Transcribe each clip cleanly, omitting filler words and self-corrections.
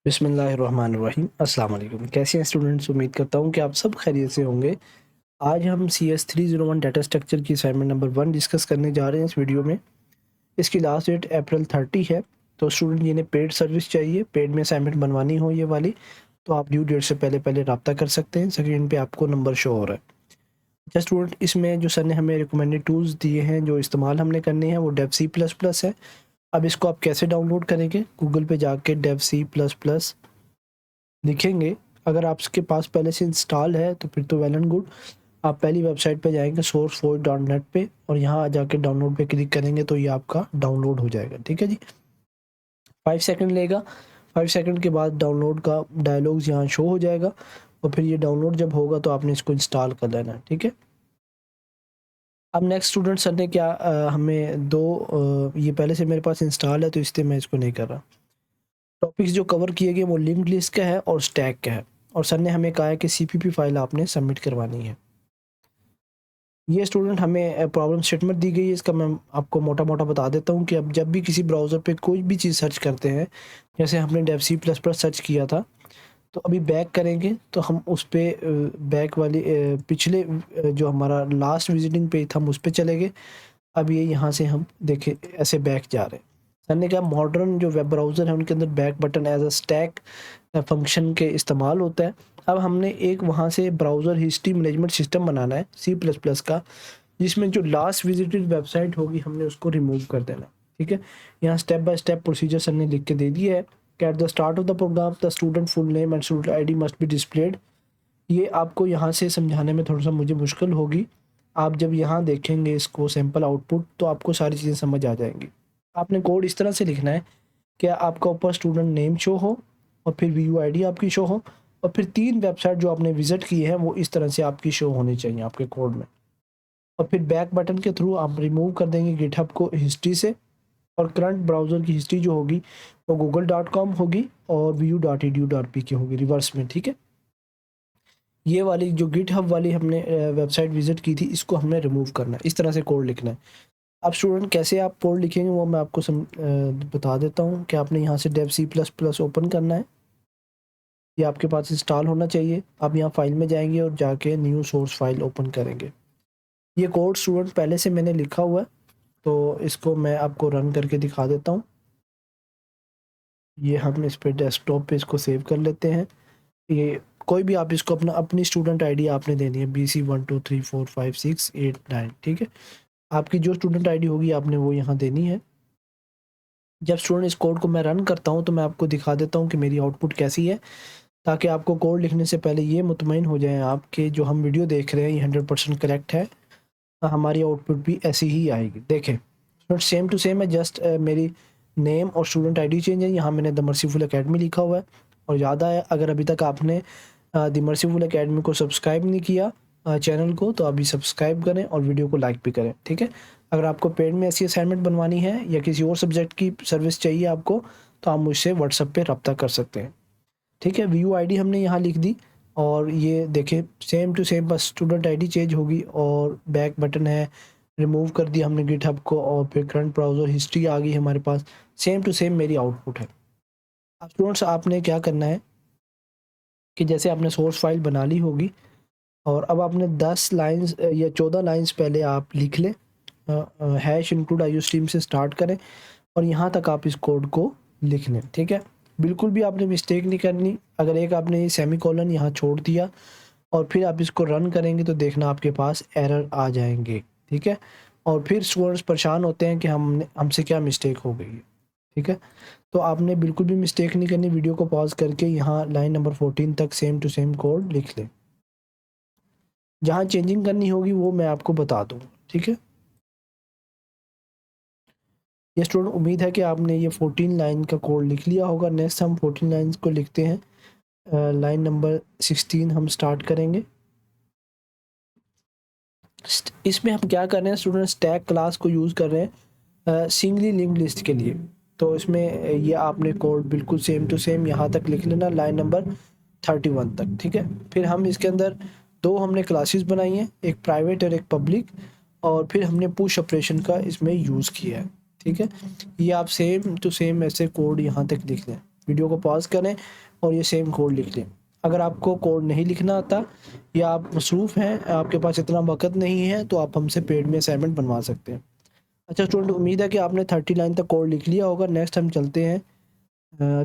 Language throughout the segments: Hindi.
बिस्मिल्लाहिर्रहमानिर्रहीम। अस्सलाम वालेकुम। कैसे हैं स्टूडेंट्स? उम्मीद करता हूँ कि आप सब खैरियत से होंगे। आज हम CS301 डाटा स्ट्रक्चर की असाइनमेंट नंबर 1 डिस्कस करने जा रहे हैं इस वीडियो में। इसकी लास्ट डेट अप्रैल 30 है। तो स्टूडेंट जिन्हें पेड सर्विस चाहिए, पेड में असाइनमेंट बनवानी हो ये वाली, तो आप ड्यू डेट से पहले रब्ता कर सकते हैं। स्क्रीन पे आपको नंबर शो हो रहा है। अच्छा स्टूडेंट, इसमें जो सर ने हमें रिकमेंडेड टूल्स दिए हैं जो इस्तेमाल हमने करने हैं वो डेव C++ है। अब इसको आप कैसे डाउनलोड करेंगे? गूगल पे जाके डेव C++ लिखेंगे। अगर आपके पास पहले से इंस्टॉल है तो फिर तो वेल एंड गुड। आप पहली वेबसाइट पे जाएंगे sourceforge.net पे और यहाँ आ जाके डाउनलोड पे क्लिक करेंगे तो ये आपका डाउनलोड हो जाएगा। ठीक है जी, 5 सेकंड लेगा। 5 सेकंड के बाद डाउनलोड का डायलॉग्स यहाँ शो हो जाएगा और फिर ये डाउनलोड जब होगा तो आपने इसको इंस्टॉल कर लेना है। ठीक है, अब नेक्स्ट स्टूडेंट सर ने क्या हमें ये पहले से मेरे पास इंस्टॉल है तो इसलिए मैं इसको नहीं कर रहा। टॉपिक्स जो कवर किए गए वो लिंक्ड लिस्ट का है और स्टैक का है, और सर ने हमें कहा है कि CPP फाइल आपने सबमिट करवानी है। ये स्टूडेंट हमें प्रॉब्लम स्टेटमेंट दी गई है, इसका मैं आपको मोटा मोटा बता देता हूँ कि अब जब भी किसी ब्राउज़र पे कोई भी चीज़ सर्च करते हैं, जैसे हमने डेव C++ सर्च किया था, तो अभी बैक करेंगे तो हम उस पर बैक वाली पिछले जो हमारा लास्ट विजिटिंग पेज था हम उस पर चले गए। अब ये यहाँ से हम देखें ऐसे बैक जा रहे हैं। सर ने कहा मॉडर्न जो वेब ब्राउज़र है उनके अंदर back button as a stack function के इस्तेमाल होता है। अब हमने एक वहाँ से ब्राउज़र हिस्ट्री मैनेजमेंट सिस्टम बनाना है C++ का, जिसमें जो लास्ट विजिटेड वेबसाइट होगी हमने उसको रिमूव कर देना। ठीक है, यहाँ step by step procedure sir ने लिख के दे दिया है कि at the start of the program the student full name and student ID must be displayed. ये आपको यहाँ से समझाने में थोड़ा सा मुझे मुश्किल होगी। आप जब यहाँ देखेंगे इसको सैम्पल आउटपुट तो आपको सारी चीज़ें समझ आ जाएंगी। आपने कोड इस तरह से लिखना है कि आपका ऊपर स्टूडेंट नेम शो हो और फिर VUID आपकी शो हो और फिर 3 वेबसाइट जो आपने विजिट की है वो इस तरह से आपकी शो होनी चाहिए आपके कोड में। और फिर बैक बटन के थ्रू आप रिमूव कर देंगे गिटहब को हिस्ट्री से, और करंट ब्राउज़र की हिस्ट्री जो होगी वो google.com होगी और vu.edu.pk होगी रिवर्स में। ठीक है, ये वाली जो गिटहब वाली हमने वेबसाइट विजिट की थी इसको हमने रिमूव करना है। इस तरह से कोड लिखना है। अब स्टूडेंट कैसे आप कोड लिखेंगे वो मैं आपको बता देता हूँ कि आपने यहाँ से डेव C++ ओपन करना है। ये आपके पास इंस्टॉल होना चाहिए। आप यहाँ फाइल में जाएंगे और जाके न्यू सोर्स फाइल ओपन करेंगे। ये कोड स्टूडेंट पहले से मैंने लिखा हुआ है तो इसको मैं आपको रन करके दिखा देता हूँ। ये हम इस पे डेस्कटॉप पे इसको सेव कर लेते हैं। ये कोई भी आप इसको अपनी स्टूडेंट ID आपने देनी है BC12345689। ठीक है, आपकी जो स्टूडेंट ID होगी आपने वो यहाँ देनी है। जब स्टूडेंट इस कोड को मैं रन करता हूँ तो मैं आपको दिखा देता हूँ कि मेरी आउटपुट कैसी है, ताकि आपको कोड लिखने से पहले ये मुतमईन हो जाएं आप कि जो हम वीडियो देख रहे हैं ये 100% करेक्ट है। हमारी आउटपुट भी ऐसी ही आएगी। देखें सेम टू सेम है, जस्ट मेरी नेम और स्टूडेंट ID चेंज है। यहाँ मैंने द मर्सीफुल एकेडमी लिखा हुआ है। और याद आया, अगर अभी तक आपने द मर्सीफुल एकेडमी को सब्सक्राइब नहीं किया चैनल को, तो अभी सब्सक्राइब करें और वीडियो को लाइक भी करें। ठीक है, अगर आपको पेड में ऐसी असाइनमेंट बनवानी है या किसी और सब्जेक्ट की सर्विस चाहिए आपको, तो आप मुझसे व्हाट्सएप पे रब्ता कर सकते हैं। ठीक है, VUID हमने यहाँ लिख दी और ये देखें सेम टू सेम, बस स्टूडेंट ID चेंज होगी और बैक बटन है, रिमूव कर दिया हमने गिटहब को और फिर करंट ब्राउज़र हिस्ट्री आ गई हमारे पास। सेम टू सेम मेरी आउटपुट है। अब स्टूडेंट्स आपने क्या करना है कि जैसे आपने सोर्स फाइल बना ली होगी और अब आपने 10 लाइन्स या 14 लाइन्स पहले आप लिख लें। हैश इंक्लूड IOStream से स्टार्ट करें और यहाँ तक आप इस कोड को लिख लें। ठीक है, बिल्कुल भी आपने मिस्टेक नहीं करनी। अगर एक आपने ये सेमीकोलन यहाँ छोड़ दिया और फिर आप इसको रन करेंगे तो देखना आपके पास एरर आ जाएंगे। ठीक है, और फिर स्टूडेंट्स परेशान होते हैं कि हमसे क्या मिस्टेक हो गई है। ठीक है, तो आपने बिल्कुल भी मिस्टेक नहीं करनी। वीडियो को पॉज करके यहाँ लाइन नंबर 14 तक सेम टू सेम कोड लिख लें। जहाँ चेंजिंग करनी होगी वो मैं आपको बता दूँगा। ठीक है, ये स्टूडेंट उम्मीद है कि आपने ये 14 लाइन का कोड लिख लिया होगा। नेक्स्ट हम 14 लाइन्स को लिखते हैं। लाइन नंबर 16 हम स्टार्ट करेंगे। इसमें हम क्या कर रहे हैं स्टूडेंट, स्टैक क्लास को यूज़ कर रहे हैं सिंगली लिंक्ड लिस्ट के लिए। तो इसमें ये आपने कोड बिल्कुल सेम टू सेम यहाँ तक लिख लेना, लाइन नंबर 31 तक। ठीक है, फिर हम इसके अंदर 2 हमने क्लासेस बनाई हैं, एक प्राइवेट और एक पब्लिक, और फिर हमने पुश ऑपरेशन का इसमें यूज़ किया है। ठीक है, ये आप सेम टू सेम ऐसे कोड यहाँ तक लिख लें। वीडियो को पॉज करें और ये सेम कोड लिख लें। अगर आपको कोड नहीं लिखना आता या आप मसरूफ़ हैं, आपके पास इतना वक़्त नहीं है, तो आप हमसे पेड में असाइनमेंट बनवा सकते हैं। अच्छा स्टूडेंट, उम्मीद है कि आपने 30 लाइन तक कोड लिख लिया होगा। नेक्स्ट हम चलते हैं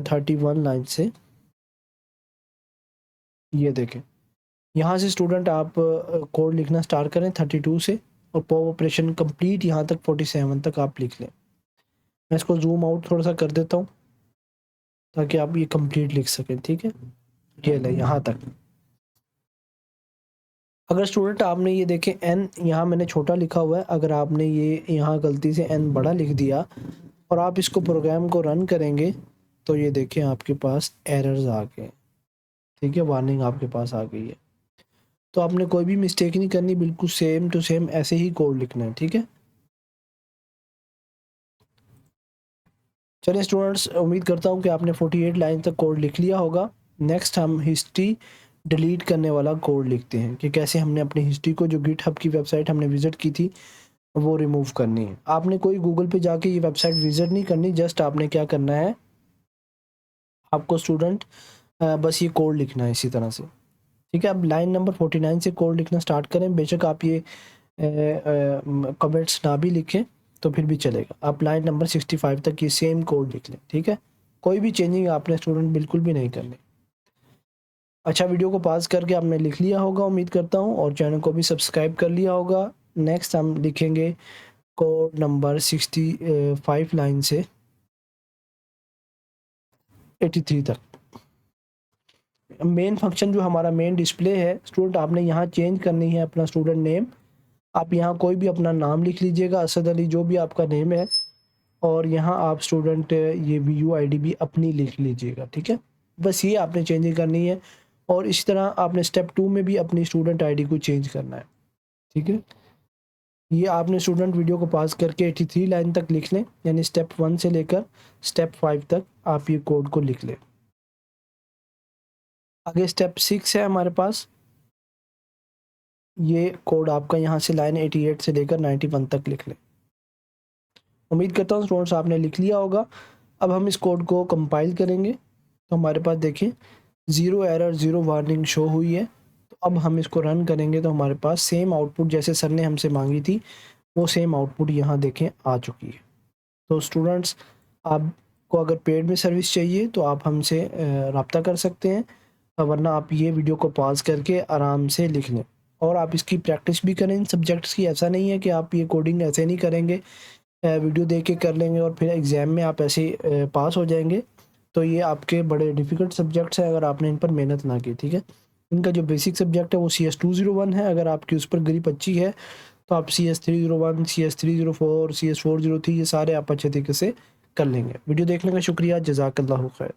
31 लाइन से। ये देखें, यहाँ से स्टूडेंट आप कोड लिखना स्टार्ट करें 32 से और पॉप ऑपरेशन कंप्लीट यहाँ तक 47 तक आप लिख लें। मैं इसको जूम आउट थोड़ा सा कर देता हूँ ताकि आप ये कंप्लीट लिख सकें। ठीक है, ये ले यहाँ तक। अगर स्टूडेंट आपने ये देखें n यहाँ मैंने छोटा लिखा हुआ है, अगर आपने ये यहाँ गलती से n बड़ा लिख दिया और आप इसको प्रोग्राम को रन करेंगे तो ये देखें आपके पास एरर्स आ गए। ठीक है, वार्निंग आपके पास आ गई है। तो आपने कोई भी मिस्टेक नहीं करनी, बिल्कुल सेम टू सेम ऐसे ही कोड लिखना है। ठीक है, चलिए स्टूडेंट्स, उम्मीद करता हूँ कि आपने 48 लाइन तक कोड लिख लिया होगा। नेक्स्ट हम हिस्ट्री डिलीट करने वाला कोड लिखते हैं कि कैसे हमने अपनी हिस्ट्री को, जो गिटहब की वेबसाइट हमने विज़िट की थी, वो रिमूव करनी है। आपने कोई गूगल पे जाके ये वेबसाइट विज़िट नहीं करनी, जस्ट आपने क्या करना है, आपको स्टूडेंट बस ये कोड लिखना है इसी तरह से। ठीक है, अब लाइन नंबर 49 से कोड लिखना स्टार्ट करें। बेशक आप ये कमेंट्स ना भी लिखें तो फिर भी चलेगा। आप लाइन नंबर 65 तक ये सेम कोड लिख लें। ठीक है, कोई भी चेंजिंग आपने स्टूडेंट बिल्कुल भी नहीं करनी। अच्छा, वीडियो को पॉज करके आपने लिख लिया होगा उम्मीद करता हूँ, और चैनल को भी सब्सक्राइब कर लिया होगा। नेक्स्ट हम लिखेंगे कोड नंबर 65 लाइन से 83 तक। मेन फंक्शन जो हमारा मेन डिस्प्ले है स्टूडेंट, आपने यहाँ चेंज करनी है अपना स्टूडेंट नेम। आप यहाँ कोई भी अपना नाम लिख लीजिएगा, असद अली जो भी आपका नेम है, और यहाँ आप स्टूडेंट ये VUID भी अपनी लिख लीजिएगा। ठीक है, बस ये आपने चेंजिंग करनी है। और इसी तरह आपने स्टेप 2 में भी अपनी स्टूडेंट ID को चेंज करना है। ठीक है, ये आपने स्टूडेंट वीडियो को पास करके 83 लाइन तक लिख लें, यानी स्टेप 1 से लेकर स्टेप 5 तक आप ये कोड को लिख लें। आगे स्टेप 6 है हमारे पास। ये कोड आपका यहाँ से लाइन 88 से लेकर 91 तक लिख लें। उम्मीद करता हूँ स्टूडेंट्स आपने लिख लिया होगा। अब हम इस कोड को कंपाइल करेंगे तो हमारे पास देखिए 0 एरर 0 वार्निंग शो हुई है। तो अब हम इसको रन करेंगे तो हमारे पास सेम आउटपुट जैसे सर ने हमसे मांगी थी, वो सेम आउटपुट यहाँ देखें आ चुकी है। तो स्टूडेंट्स, आपको अगर पेड में सर्विस चाहिए तो आप हमसे रब्ता कर सकते हैं, वरना आप ये वीडियो को पॉज करके आराम से लिख लें और आप इसकी प्रैक्टिस भी करें इन सब्जेक्ट्स की। ऐसा नहीं है कि आप ये कोडिंग ऐसे नहीं करेंगे, वीडियो देख के कर लेंगे और फिर एग्ज़ाम में आप ऐसे पास हो जाएंगे। तो ये आपके बड़े डिफ़िकल्ट सब्जेक्ट्स हैं अगर आपने इन पर मेहनत ना की। ठीक है, इनका जो बेसिक सब्जेक्ट है वो CS 201 है। अगर आपकी उस पर ग्रिप अच्छी है तो आप CS 301, CS 304, CS 403 ये सारे आप अच्छे तरीके से कर लेंगे। वीडियो देखने का शुक्रिया, जज़ाकल्लाहु खैर।